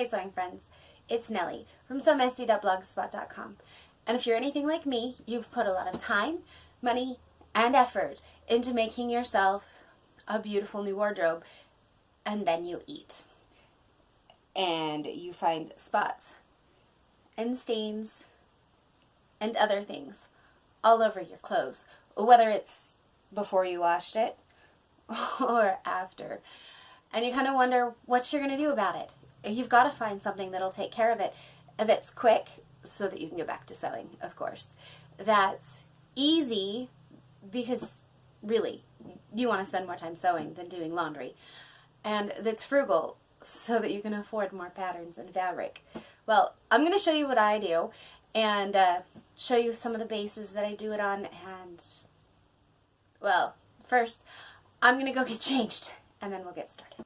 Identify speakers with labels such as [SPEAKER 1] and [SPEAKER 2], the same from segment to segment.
[SPEAKER 1] Hey sewing friends, it's Nellie from sewmessy.blogspot.com. And if you're anything like me, you've put a lot of time, money, and effort into making yourself a beautiful new wardrobe, and then you eat. And you find spots and stains and other things all over your clothes, whether it's before you washed it or after. And you kind of wonder what you're going to do about it. You've got to find something that'll take care of it, that's quick so that you can get back to sewing, of course. That's easy because, really, you want to spend more time sewing than doing laundry. And that's frugal so that you can afford more patterns and fabric. Well, I'm going to show you what I do and show you some of the bases that I do it on. And, well, first, I'm going to go get changed and then we'll get started.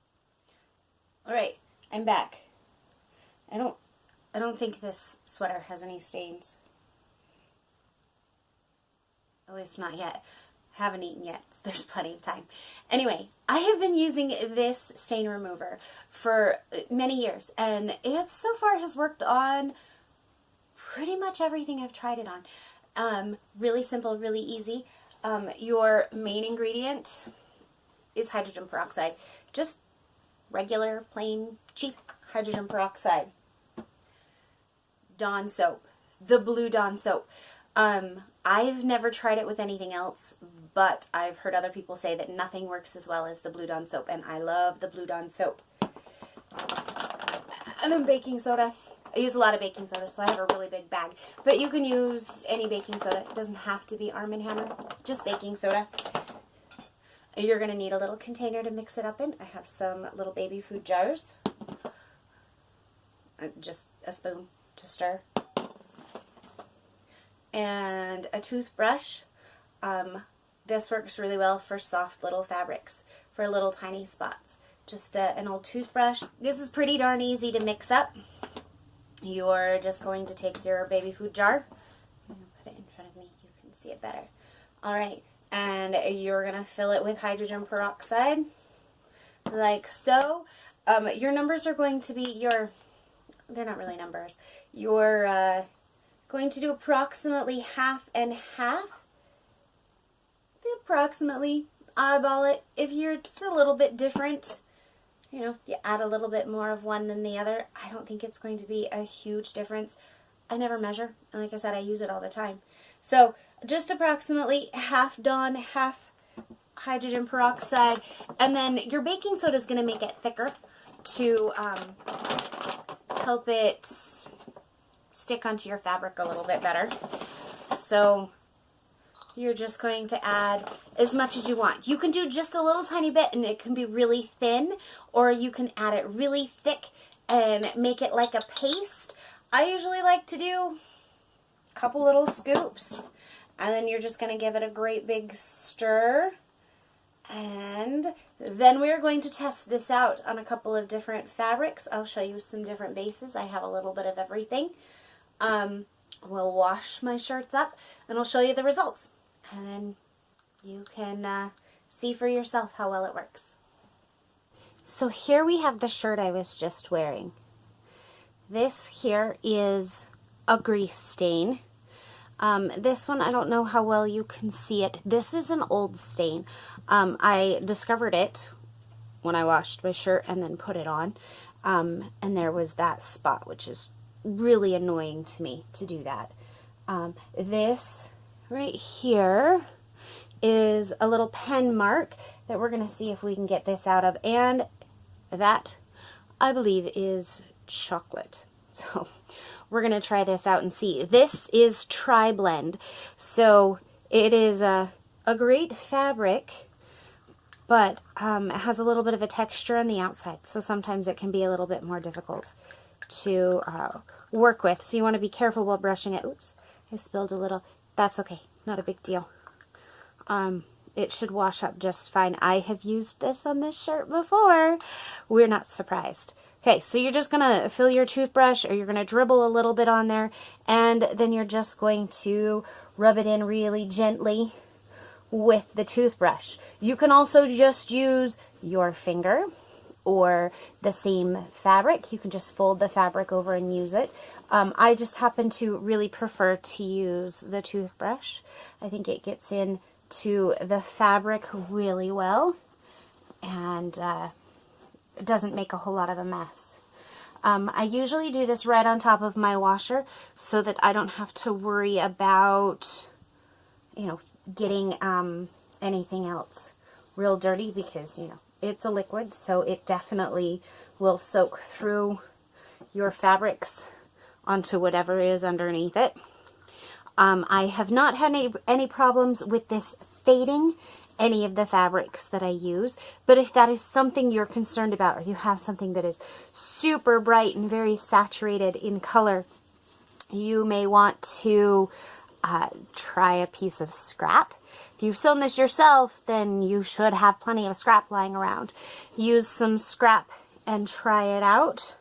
[SPEAKER 1] All right. I'm back. I don't think this sweater has any stains. At least not yet. Haven't eaten yet. So there's plenty of time. Anyway, I have been using this stain remover for many years, and it so far has worked on pretty much everything I've tried it on. Really simple, really easy. Your main ingredient is hydrogen peroxide. Just regular, plain, cheap hydrogen peroxide. Dawn soap. The blue Dawn soap. I've never tried it with anything else, but I've heard other people say that nothing works as well as the blue Dawn soap, and I love the blue Dawn soap. And then baking soda. I use a lot of baking soda, so I have a really big bag. But you can use any baking soda. It doesn't have to be Arm & Hammer. Just baking soda. You're going to need a little container to mix it up in. I have some little baby food jars. Just a spoon to stir. And a toothbrush. This works really well for soft little fabrics, for little tiny spots. Just an old toothbrush. This is pretty darn easy to mix up. You're just going to take your baby food jar. I'm going to put it in front of me. You can see it better. Alright. And you're going to fill it with hydrogen peroxide, like so. Your numbers are going to be they're not really numbers. You're going to do approximately half and half. Approximately eyeball it. If it's a little bit different, you add a little bit more of one than the other. I don't think it's going to be a huge difference. I never measure, and like I said, I use it all the time. So just approximately half Dawn, half hydrogen peroxide, and then your baking soda is going to make it thicker to help it stick onto your fabric a little bit better. So you're just going to add as much as you want. You can do just a little tiny bit and it can be really thin, or you can add it really thick and make it like a paste. I usually like to do a couple little scoops, and then you're just going to give it a great big stir. And then we're going to test this out on a couple of different fabrics. I'll show you some different bases. I have a little bit of everything. We'll wash my shirts up and I'll show you the results. And then you can see for yourself how well it works. So here we have the shirt I was just wearing. This here is a grease stain. This one, I don't know how well you can see it. This is an old stain. I discovered it when I washed my shirt and then put it on. And there was that spot, which is really annoying to me to do that. This right here is a little pen mark that we're going to see if we can get this out of. And that, I believe, is chocolate. So we're going to try this out and see. This is Tri-Blend. So it is a great fabric, but it has a little bit of a texture on the outside. So sometimes it can be a little bit more difficult to work with. So you want to be careful while brushing it. Oops, I spilled a little. That's okay. Not a big deal. It should wash up just fine. I have used this on this shirt before. We're not surprised. Okay, so you're just going to fill your toothbrush, or you're going to dribble a little bit on there, and then you're just going to rub it in really gently with the toothbrush. You can also just use your finger or the same fabric. You can just fold the fabric over and use it. I just happen to really prefer to use the toothbrush. I think it gets into the fabric really well, and it doesn't make a whole lot of a mess. I usually do this right on top of my washer so that I don't have to worry about, getting anything else real dirty, because, it's a liquid, so it definitely will soak through your fabrics onto whatever is underneath it. I have not had any problems with this fading any of the fabrics that I use, but if that is something you're concerned about, or you have something that is super bright and very saturated in color, you may want to try a piece of scrap. If you've sewn this yourself, then you should have plenty of scrap lying around. Use some scrap and try it out.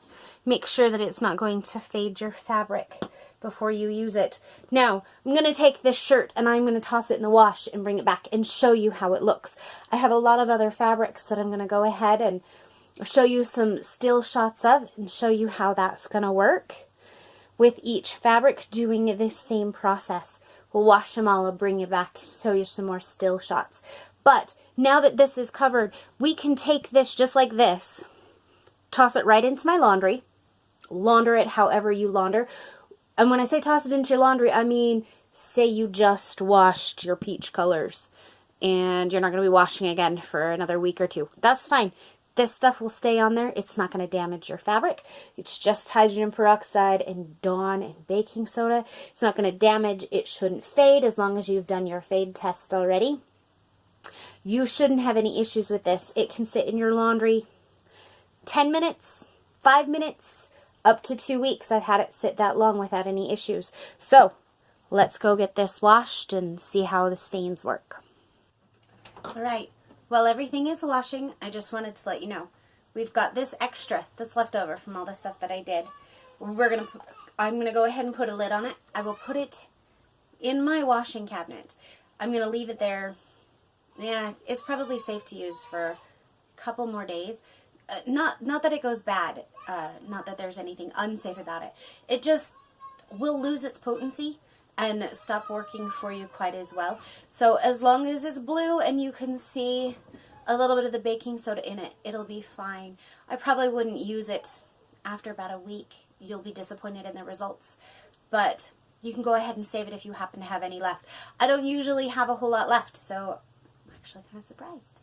[SPEAKER 1] Make sure that it's not going to fade your fabric before you use it. Now, I'm going to take this shirt and I'm going to toss it in the wash and bring it back and show you how it looks. I have a lot of other fabrics that I'm going to go ahead and show you some still shots of and show you how that's going to work. With each fabric, doing this same process. We'll wash them all, I'll bring you back, show you some more still shots. But now that this is covered, we can take this just like this, toss it right into my laundry, launder it however you launder. And when I say toss it into your laundry, I mean, say you just washed your peach colors and you're not going to be washing again for another week or two. That's fine. This stuff will stay on there. It's not going to damage your fabric. It's just hydrogen peroxide and Dawn and baking soda. It's not going to damage. It shouldn't fade as long as you've done your fade test already. You shouldn't have any issues with this. It can sit in your laundry 10 minutes, 5 minutes, up to 2 weeks. I've had it sit that long without any issues. So let's go get this washed and see how the stains work. All right. While everything is washing, I just wanted to let you know, we've got this extra that's left over from all the stuff that I did. I'm going to go ahead and put a lid on it. I will put it in my washing cabinet. I'm going to leave it there. Yeah, it's probably safe to use for a couple more days. Not that it goes bad. Not that there's anything unsafe about it. It just will lose its potency and stop working for you quite as well. So as long as it's blue and you can see a little bit of the baking soda in it, it'll be fine. I probably wouldn't use it after about a week. You'll be disappointed in the results. But you can go ahead and save it if you happen to have any left. I don't usually have a whole lot left, so I'm actually kind of surprised.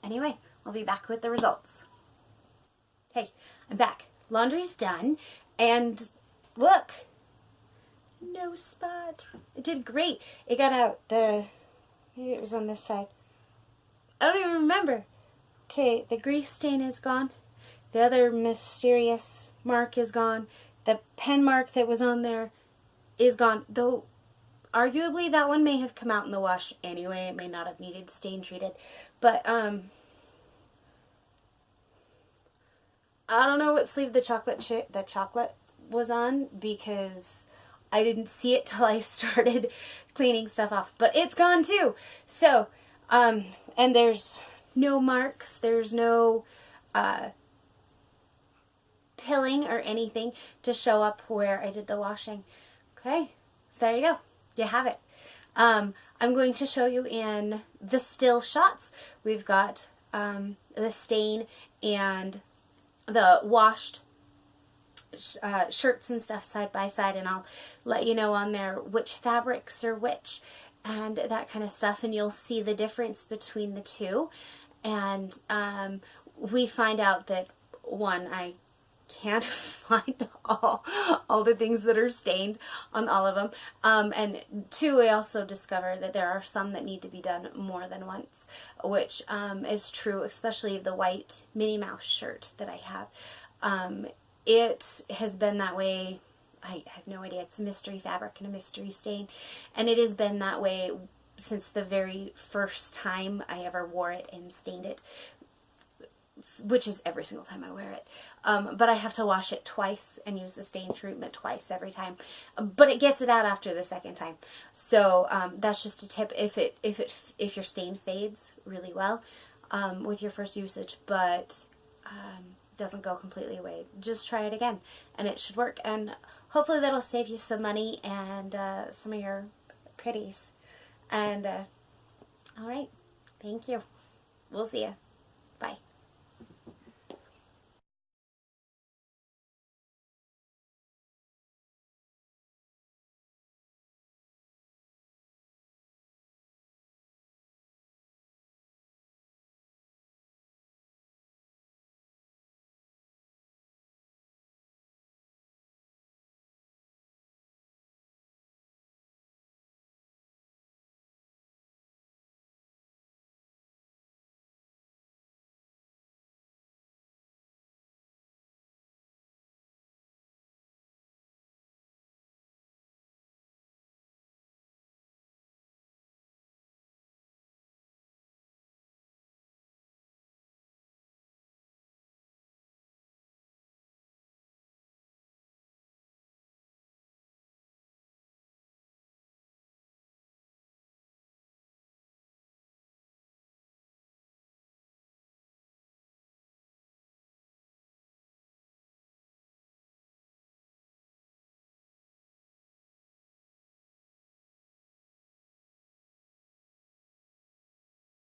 [SPEAKER 1] Anyway, I'll be back with the results. Hey, I'm back. Laundry's done, and look. No spot. It did great. It got out maybe it was on this side. I don't even remember. Okay, the grease stain is gone. The other mysterious mark is gone. The pen mark that was on there is gone. Though, arguably, that one may have come out in the wash anyway. It may not have needed stain treated. But, I don't know what sleeve the chocolate was on, because I didn't see it till I started cleaning stuff off. But it's gone too. So, and there's no marks. There's no pilling or anything to show up where I did the washing. Okay, so there you go. You have it. I'm going to show you in the still shots. We've got the stain and the washed shirts and stuff side by side, and I'll let you know on there which fabrics are which and that kind of stuff, and you'll see the difference between the two. And we find out that, one, I can't find all the things that are stained on all of them, and two, I also discover that there are some that need to be done more than once, which is true, especially the white Minnie Mouse shirt that I have. It has been that way, I have no idea, it's a mystery fabric and a mystery stain, and it has been that way since the very first time I ever wore it and stained it, which is every single time I wear it. But I have to wash it twice and use the stain treatment twice every time. But it gets it out after the second time. So that's just a tip if your stain fades really well with your first usage. But doesn't go completely away. Just try it again, and it should work. And hopefully that'll save you some money and some of your pretties. And all right, thank you. We'll see you. Bye.